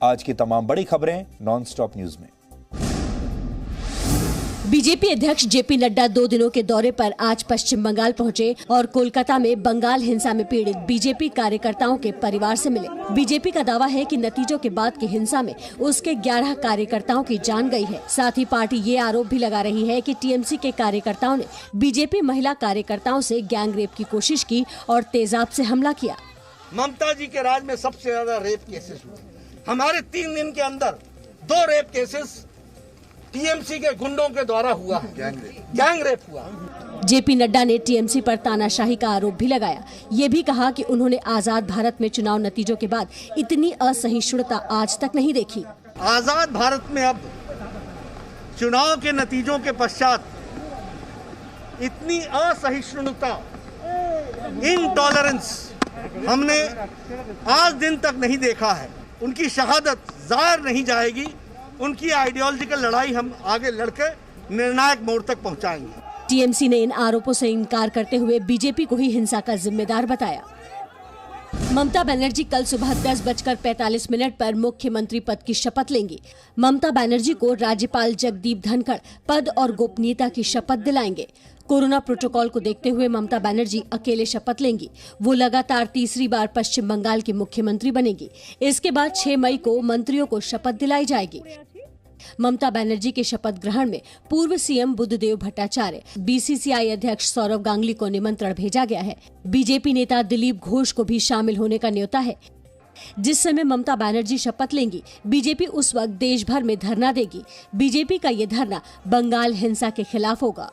आज की तमाम बड़ी खबरें नॉन स्टॉप न्यूज में। बीजेपी अध्यक्ष जेपी नड्डा 2 दिनों के दौरे पर आज पश्चिम बंगाल पहुंचे और कोलकाता में बंगाल हिंसा में पीड़ित बीजेपी कार्यकर्ताओं के परिवार से मिले। बीजेपी का दावा है कि नतीजों के बाद की हिंसा में उसके 11 कार्यकर्ताओं की जान गई है। साथ ही पार्टी ये आरोप भी लगा रही है कि टीएमसी के कार्यकर्ताओं ने बीजेपी महिला कार्यकर्ताओं से गैंग रेप की कोशिश की और तेजाब से हमला किया। ममता जी के राज में सबसे ज्यादा रेप केसेस हुए। हमारे 3 दिन के अंदर 2 रेप केसेस टीएमसी के गुंडों के द्वारा हुआ है, गैंग रेप हुआ। जेपी नड्डा ने टीएमसी पर तानाशाही का आरोप भी लगाया। ये भी कहा कि उन्होंने आजाद भारत में चुनाव नतीजों के बाद इतनी असहिष्णुता आज तक नहीं देखी। आजाद भारत में अब चुनाव के नतीजों के पश्चात इतनी असहिष्णुता, इनटॉलरेंस हमने आज दिन तक नहीं देखा है। उनकी शहादत जाहिर नहीं जाएगी। उनकी आइडियोलॉजिकल लड़ाई हम आगे लड़के निर्णायक मोड़ तक पहुंचाएंगे। टीएमसी ने इन आरोपों से इनकार करते हुए बीजेपी को ही हिंसा का जिम्मेदार बताया। ममता बनर्जी कल सुबह 10:45 पर मुख्यमंत्री पद की शपथ लेंगी। ममता बनर्जी को राज्यपाल जगदीप धनखड़ पद और गोपनीयता की शपथ दिलाएंगे। कोरोना प्रोटोकॉल को देखते हुए ममता बनर्जी अकेले शपथ लेंगी। वो लगातार तीसरी बार पश्चिम बंगाल की मुख्यमंत्री बनेगी। इसके बाद 6 मई को मंत्रियों को शपथ दिलाई जाएगी। ममता बनर्जी के शपथ ग्रहण में पूर्व सीएम बुद्धदेव भट्टाचार्य, बीसीसीआई अध्यक्ष सौरव गांगुली को निमंत्रण भेजा गया है। बीजेपी नेता दिलीप घोष को भी शामिल होने का न्योता है। जिस समय ममता बनर्जी शपथ लेंगी, बीजेपी उस वक्त देश भर में धरना देगी। बीजेपी का ये धरना बंगाल हिंसा के खिलाफ होगा।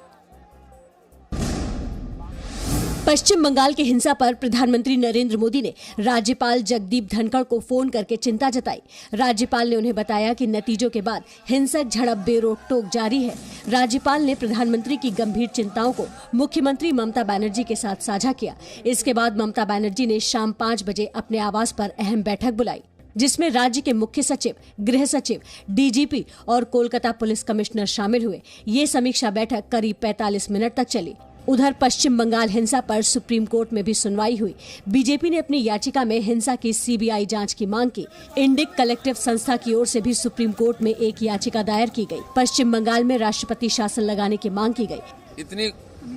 पश्चिम बंगाल के हिंसा पर प्रधानमंत्री नरेंद्र मोदी ने राज्यपाल जगदीप धनखड़ को फोन करके चिंता जताई। राज्यपाल ने उन्हें बताया कि नतीजों के बाद हिंसक झड़प बेरोक-टोक जारी है। राज्यपाल ने प्रधानमंत्री की गंभीर चिंताओं को मुख्यमंत्री ममता बनर्जी के साथ साझा किया। इसके बाद ममता बनर्जी ने शाम 5 बजे अपने आवास पर अहम बैठक बुलाई, जिसमें राज्य के मुख्य सचिव, गृह सचिव, डीजीपी और कोलकाता पुलिस कमिश्नर शामिल हुए। ये समीक्षा बैठक करीब 45 मिनट तक चली। उधर पश्चिम बंगाल हिंसा पर सुप्रीम कोर्ट में भी सुनवाई हुई। बीजेपी ने अपनी याचिका में हिंसा की सीबीआई जांच की मांग की। इंडिक कलेक्टिव संस्था की ओर से भी सुप्रीम कोर्ट में एक याचिका दायर की गई। पश्चिम बंगाल में राष्ट्रपति शासन लगाने की मांग की गई। इतनी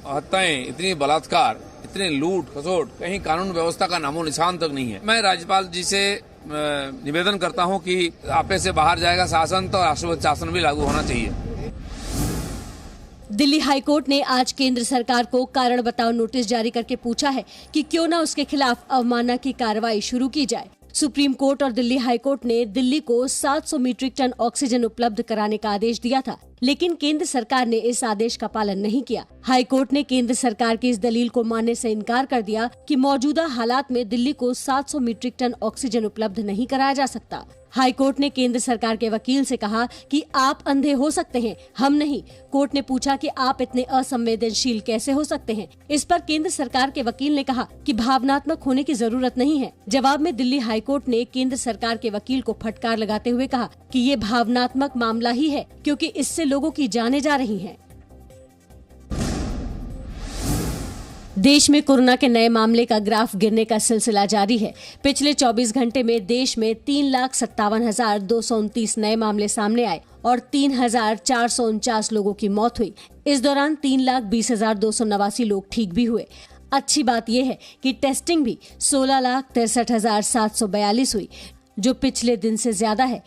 हत्याएं, इतनी बलात्कार, इतने लूट खसोट, कहीं कानून व्यवस्था का नामो निशान तक नहीं है। मैं राज्यपाल जी से निवेदन करता हूं कि आपे से बाहर जाएगा शासन तो राष्ट्रपति शासन भी लागू होना चाहिए। दिल्ली हाईकोर्ट ने आज केंद्र सरकार को कारण बताओ नोटिस जारी करके पूछा है कि क्यों न उसके खिलाफ अवमानना की कार्रवाई शुरू की जाए। सुप्रीम कोर्ट और दिल्ली हाईकोर्ट ने दिल्ली को 700 मीट्रिक टन ऑक्सीजन उपलब्ध कराने का आदेश दिया था, लेकिन केंद्र सरकार ने इस आदेश का पालन नहीं किया। हाईकोर्ट ने केंद्र सरकार की इस दलील को मानने से इनकार कर दिया कि मौजूदा हालात में दिल्ली को 700 मीट्रिक टन ऑक्सीजन उपलब्ध नहीं कराया जा सकता। हाईकोर्ट ने केंद्र सरकार के वकील से कहा कि आप अंधे हो सकते हैं, हम नहीं। कोर्ट ने पूछा कि आप इतने असंवेदनशील कैसे हो सकते हैं। इस पर केंद्र सरकार के वकील ने कहा कि भावनात्मक होने की जरूरत नहीं है। जवाब में दिल्ली हाईकोर्ट ने केंद्र सरकार के वकील को फटकार लगाते हुए कहा कि ये भावनात्मक मामला ही है, क्योंकि इससे लोगों की जानें जा रही हैं। देश में कोरोना के नए मामले का ग्राफ गिरने का सिलसिला जारी है। पिछले 24 घंटे में देश में 3,57,229 नए मामले सामने आए और 3,449 लोगों की मौत हुई। इस दौरान 3,20,289 लोग ठीक भी हुए। अच्छी बात यह है कि टेस्टिंग भी 16,63,742 हुई, जो पिछले दिन से ज्यादा है।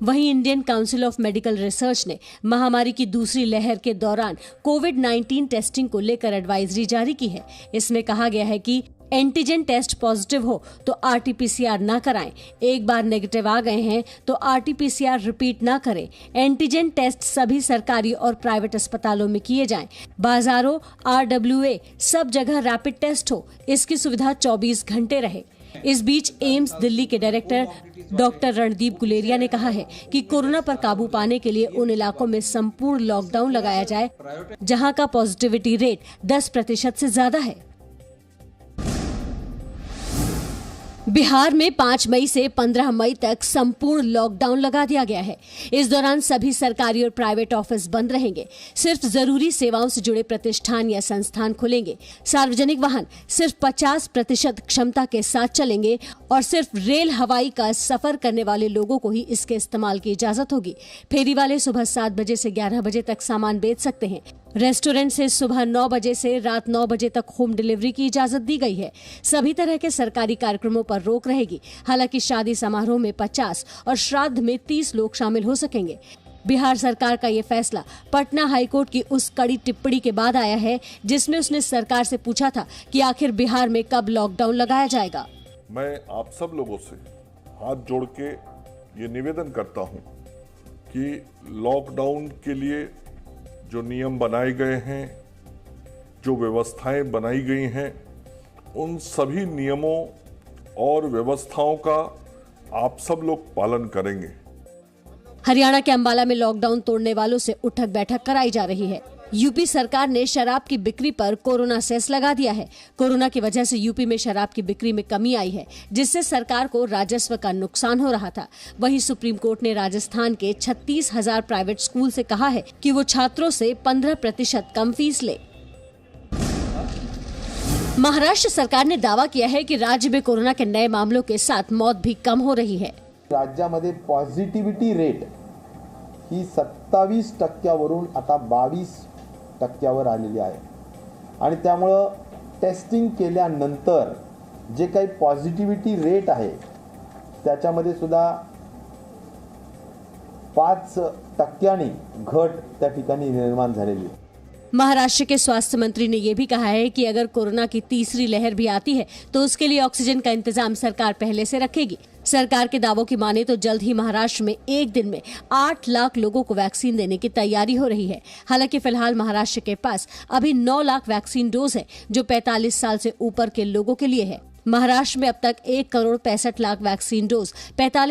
वहीं Indian council of medical research ने महामारी की दूसरी लहर के दौरान कोविड-19 टेस्टिंग को लेकर एडवाइजरी जारी की है। इसमें कहा गया है कि एंटीजन टेस्ट पॉजिटिव हो तो आरटीपीसीआर न कराएं। एक बार नेगेटिव आ गए हैं तो आरटीपीसीआर रिपीट न करें। एंटीजन टेस्ट सभी सरकारी और प्राइवेट अस्पतालों में किए जाएं। बाजारों, आरडब्ल्यूए सब जगह रैपिड टेस्ट हो, इसकी सुविधा 24 घंटे रहे। इस बीच एम्स दिल्ली के डायरेक्टर डॉक्टर रणदीप गुलेरिया ने कहा है कि कोरोना पर काबू पाने के लिए उन इलाकों में संपूर्ण लॉकडाउन लगाया जाए जहां का पॉजिटिविटी रेट 10% से ज्यादा है। बिहार में 5 मई से 15 मई तक संपूर्ण लॉकडाउन लगा दिया गया है। इस दौरान सभी सरकारी और प्राइवेट ऑफिस बंद रहेंगे। सिर्फ जरूरी सेवाओं से जुड़े प्रतिष्ठान या संस्थान खुलेंगे। सार्वजनिक वाहन सिर्फ 50% क्षमता के साथ चलेंगे और सिर्फ रेल हवाई का सफर करने वाले लोगों को ही इसके इस्तेमाल की इजाजत होगी। फेरी वाले सुबह 7 बजे से 11 बजे तक सामान बेच सकते हैं। रेस्टोरेंट से सुबह 9 बजे से रात 9 बजे तक होम डिलीवरी की इजाजत दी गई है। सभी तरह के सरकारी कार्यक्रमों पर रोक रहेगी। हालांकि शादी समारोह में 50 और श्राद्ध में 30 लोग शामिल हो सकेंगे। बिहार सरकार का ये फैसला पटना हाईकोर्ट की उस कड़ी टिप्पणी के बाद आया है जिसमें उसने सरकार से पूछा था कि आखिर बिहार में कब लॉकडाउन लगाया जाएगा। मैं आप सब लोगों से हाथ जोड़ के ये निवेदन करता हूं कि लॉकडाउन के लिए जो नियम बनाए गए हैं, जो व्यवस्थाएं बनाई गई हैं, उन सभी नियमों और व्यवस्थाओं का आप सब लोग पालन करेंगे। हरियाणा के अंबाला में लॉकडाउन तोड़ने वालों से उठक बैठक कराई जा रही है। यूपी सरकार ने शराब की बिक्री पर कोरोना सेस लगा दिया है। कोरोना की वजह से यूपी में शराब की बिक्री में कमी आई है, जिससे सरकार को राजस्व का नुकसान हो रहा था। वहीं सुप्रीम कोर्ट ने राजस्थान के 36,000 प्राइवेट स्कूल से कहा है कि वो छात्रों से 15% कम फीस ले। महाराष्ट्र सरकार ने दावा किया है कि राज्य में कोरोना के नए मामलों के साथ मौत भी कम हो रही है। राज्यामध्ये पॉझिटिव्हिटी रेट ही 27% आता 22% आलेली आहे आणि त्यामुळं टेस्टिंग केल्यानंतर जे काही पॉझिटिव्हिटी रेट आहे त्याच्यामध्ये सुद्धा 5% घट त्या ठिकाणी निर्माण झालेली आहे। महाराष्ट्र के स्वास्थ्य मंत्री ने यह भी कहा है कि अगर कोरोना की तीसरी लहर भी आती है तो उसके लिए ऑक्सीजन का इंतजाम सरकार पहले से रखेगी। सरकार के दावों की माने तो जल्द ही महाराष्ट्र में एक दिन में 8 लाख लोगों को वैक्सीन देने की तैयारी हो रही है। हालांकि फिलहाल महाराष्ट्र के पास अभी 9 लाख वैक्सीन डोज है, जो 45 साल से ऊपर के लोगों के लिए है। महाराष्ट्र में अब तक 1 करोड़ 65 लाख वैक्सीन डोज 45